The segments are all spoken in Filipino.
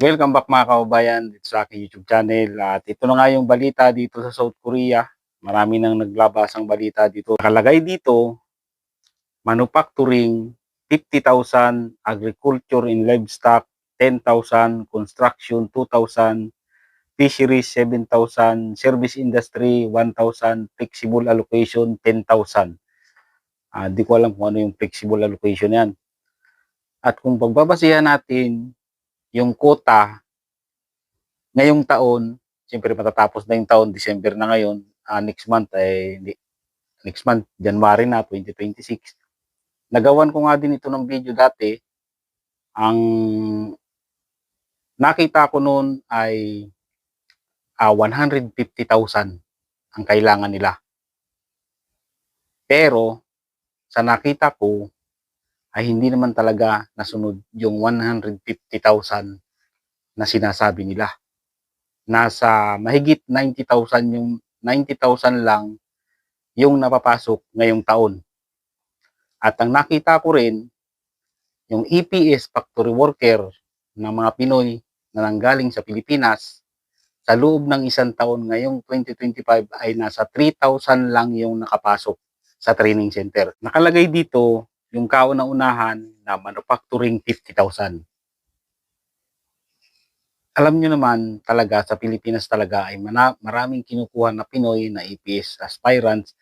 Welcome back mga kababayan dito sa aking YouTube channel. At ito na nga yung balita dito sa South Korea. Marami nang naglabasang balita dito. Nakalagay dito, manufacturing 50,000, agriculture and livestock 10,000, construction 2,000, fisheries 7,000, service industry 1,000, flexible allocation 10,000. Di ko alam kung ano yung flexible allocation yan. At kung pagbabasihan natin yung quota ngayong taon, siyempre matatapos na yung taon, December na ngayon, next month next month, January na, 2026. Nagawan ko nga din ito ng video dati. Ang nakita ko noon ay 150,000 ang kailangan nila. Pero sa nakita ko ay hindi naman talaga nasunod yung 150,000 na sinasabi nila. Nasa mahigit 90,000 yung 90,000 lang yung napapasok ngayong taon. At ang nakita ko rin, yung EPS factory worker ng mga Pinoy na nanggaling sa Pilipinas, sa loob ng isang taon ngayong 2025 ay nasa 3,000 lang yung nakapasok sa training center. Nakalagay dito yung kauna-unahan na manufacturing 50,000. Alam nyo naman talaga sa Pilipinas talaga ay maraming kinukuha na Pinoy na EPS aspirants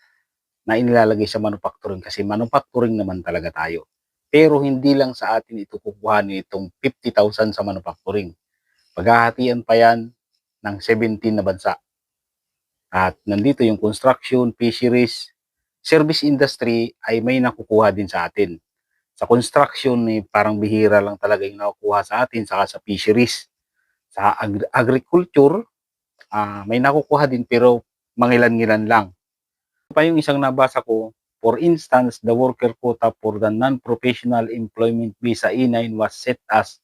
na inilalagay sa manufacturing kasi manufacturing naman talaga tayo. Pero hindi lang sa atin ito kukuhanin itong 50,000 sa manufacturing. Paghahatian pa yan ng 17 na bansa. At nandito yung construction, fisheries, service industry ay may nakukuha din sa atin. Sa construction, parang bihira lang talaga yung nakukuha sa atin, saka sa fisheries. Sa agriculture, may nakukuha din pero mangilan-ngilan lang. Pa yung isang nabasa ko, for instance, the worker quota for the non-professional employment visa E9 was set as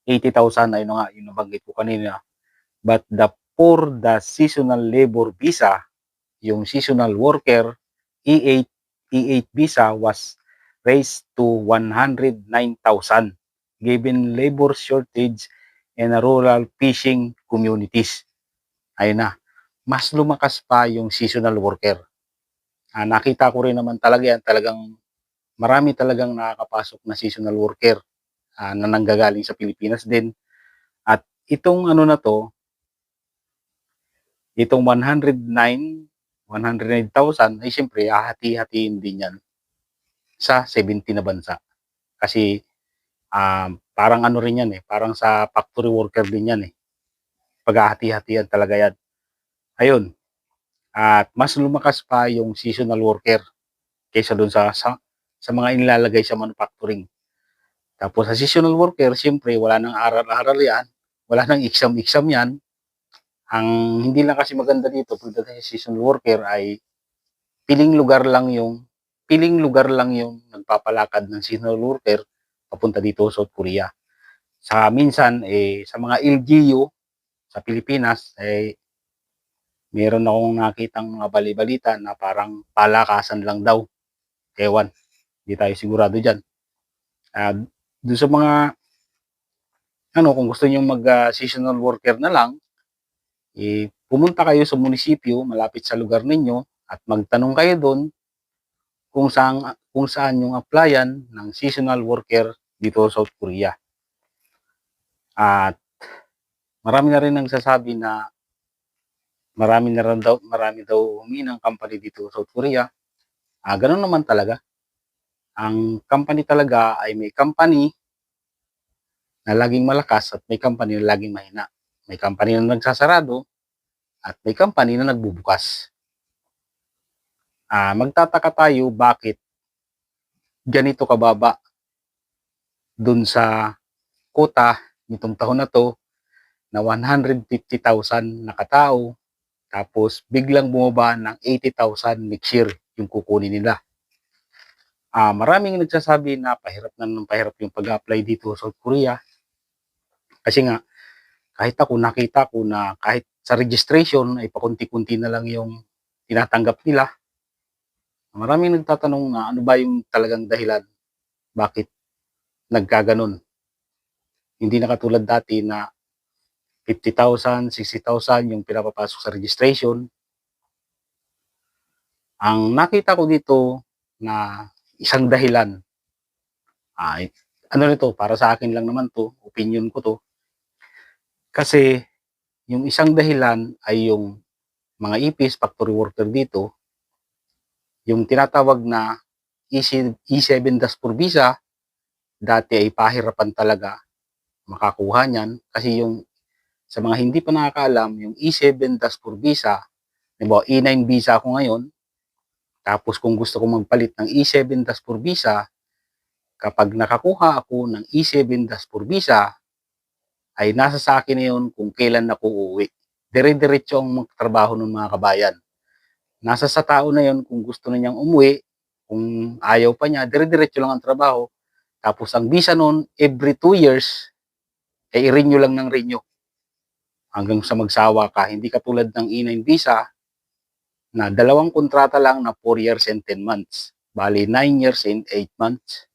80,000, ayun nga, yung nabanggit ko kanina. But for the seasonal labor visa, yung seasonal worker E8, E8 visa was raised to 109,000 given labor shortage in rural fishing communities. Ayun na, mas lumakas pa yung seasonal worker. Nakita ko rin naman talaga yan, talagang marami talagang nakakapasok na seasonal worker na nanggagaling sa Pilipinas din. At itong ano na to, itong 109,000 ay siyempre hahati-hatiin din yan sa 70 na bansa. Kasi parang ano rin yan parang sa factory worker din yan paghahati-hatian talaga yan. Ayun, at mas lumakas pa yung seasonal worker kaysa doon sa mga inilalagay sa manufacturing. Tapos sa seasonal worker, siyempre wala nang aral-aral yan, wala nang exam-exam yan. Ang hindi lang kasi maganda dito pagdating sa seasonal worker ay piling lugar lang yung nagpapalakad ng seasonal worker papunta dito sa South Korea. Sa minsan sa mga LGU sa Pilipinas meron akong nakitang mga bali-balita na parang palakasan lang daw. Ewan, hindi tayo sigurado diyan. Doon sa mga kung gusto niyo mag-seasonal worker na lang, pumunta kayo sa munisipyo malapit sa lugar ninyo at magtanong kayo doon kung saan yung applyan ng seasonal worker dito sa South Korea. At marami na rin nagsasabi na marami daw huminang company dito sa South Korea. Ganun naman talaga. Ang company talaga ay may company na laging malakas at may company na laging mahina. May company na nagsasarado at may company na nagbubukas. Magtataka tayo bakit ganito kababa dun sa quota nitong taon na to na 150,000 na katao, tapos biglang bumaba ng 80,000 next year yung kukunin nila. Maraming nagsasabi na pahirap yung pag-apply dito sa South Korea. Kasi nga, kahit ako nakita ko na kahit sa registration ay pakunti-kunti na lang yung tinatanggap nila. Maraming nagtatanong na ano ba yung talagang dahilan bakit nagkaganon. Hindi na katulad dati na 50,000, 60,000 yung pinapapasok sa registration. Ang nakita ko dito na isang dahilan, ay ano nito, para sa akin lang naman 'to, opinion ko 'to, kasi yung isang dahilan ay yung mga EPS, factory worker dito, yung tinatawag na E7 Dashboard Visa, dati ay pahirapan talaga makakuha niyan kasi yung sa mga hindi pa nakakaalam, yung E7 Dashboard Visa, halimbawa E9 visa ako ngayon, tapos kung gusto kong magpalit ng E7 Dashboard Visa, kapag nakakuha ako ng E7 Dashboard Visa, ay nasa sa akin na yun kung kailan ako uuwi. Dire-diretso ang magtrabaho ng mga kabayan. Nasa sa tao na yun kung gusto na niyang umuwi, kung ayaw pa niya, dire-diretso lang ang trabaho. Tapos ang visa noon, every 2 years, ay i-renew lang ng renew. Hanggang sa magsawa ka. Hindi katulad ng E9 visa, na 2 kontrata lang na 4 years and 10 months. Bali, 9 years and 8 months.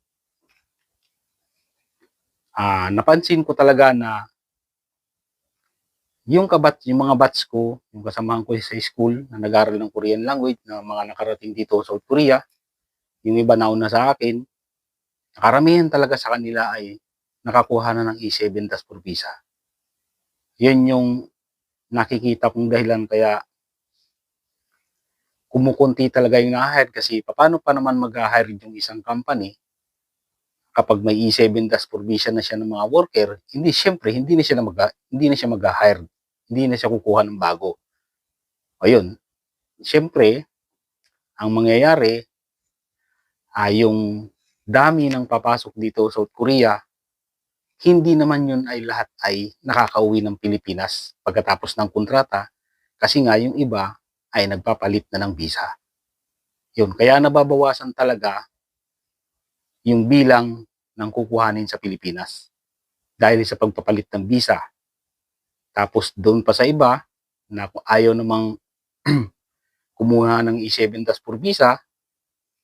Napansin ko talaga na yung mga batch ko, yung kasamahan ko sa school na nag-aaral ng Korean language, na mga nakarating dito sa South Korea, yung iba nauna sa akin, karamihan talaga sa kanila ay nakakuha na ng E7 Dashboard Visa. Yun yung nakikita kong dahilan kaya kumukunti talaga yung na-hire, kasi paano pa naman mag-hire yung isang company kapag may E7 Dashboard Visa na siya ng mga worker, siyempre hindi na siya mag-hire, hindi na siya kukuha ng bago. Ayun, siyempre ang mangyayari ay yung dami ng papasok dito sa South Korea, hindi naman yun ay lahat ay nakakauwi ng Pilipinas pagkatapos ng kontrata, kasi nga yung iba ay nagpapalit na ng visa. Yun, kaya nababawasan talaga yung bilang ng kukuhanin sa Pilipinas dahil sa pagpapalit ng visa. Tapos doon pa sa iba na ayaw namang kumuha ng E7 Dashboard Visa,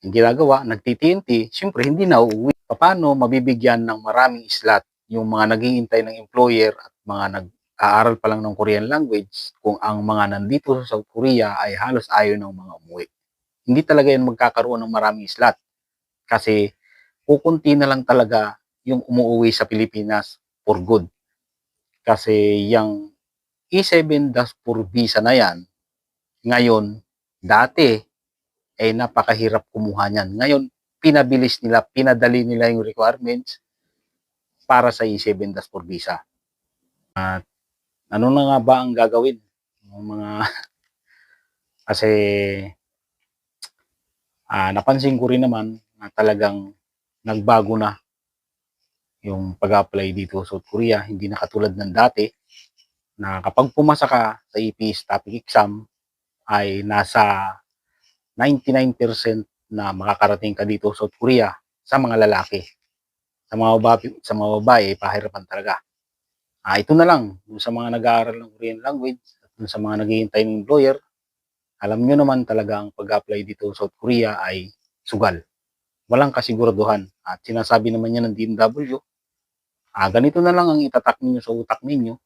yung ginagawa, nagti-TNT, siyempre hindi na uuwi. Paano mabibigyan ng maraming slot yung mga naghihintay ng employer at mga nag-aaral pa lang ng Korean language kung ang mga nandito sa South Korea ay halos ayaw ng mga umuwi? Hindi talaga yan magkakaroon ng maraming slot kasi kukunti na lang talaga yung umuwi sa Pilipinas for good. Kasi yung E7 Dashboard Visa na yan, ngayon, dati, napakahirap kumuha niyan. Ngayon, pinadali nila yung requirements para sa E7 Dashboard Visa. At ano na nga ba ang gagawin? Kasi napansin ko rin naman na talagang nagbago na yung pag-apply dito sa South Korea. Hindi na katulad ng dati na kapag pumasa ka sa EPS topic exam ay nasa 99% na makakarating ka dito sa South Korea sa mga lalaki. Sa mga babae, pahirapan talaga. Ito na lang, sa mga nag-aaral ng Korean language at sa mga naghihintay ng employer, alam nyo naman talaga ang pag-apply dito sa South Korea ay sugal. Walang kasiguraduhan. At sinasabi naman niya ng DMW, ganito na lang ang itatak ninyo sa utak ninyo,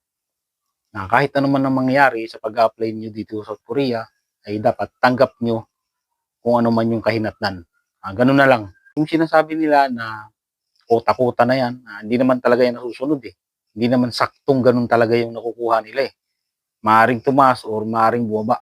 na kahit anuman ang mangyari sa pag-apply niyo dito sa South Korea, ay dapat tanggap nyo kung ano man yung kahinatnan. Ganun na lang. Yung sinasabi nila na kota-kota na yan, hindi naman talaga yan nasusunod eh. Hindi naman saktong ganun talaga yung nakukuha nila eh. Maaring tumaas or maaring bumaba.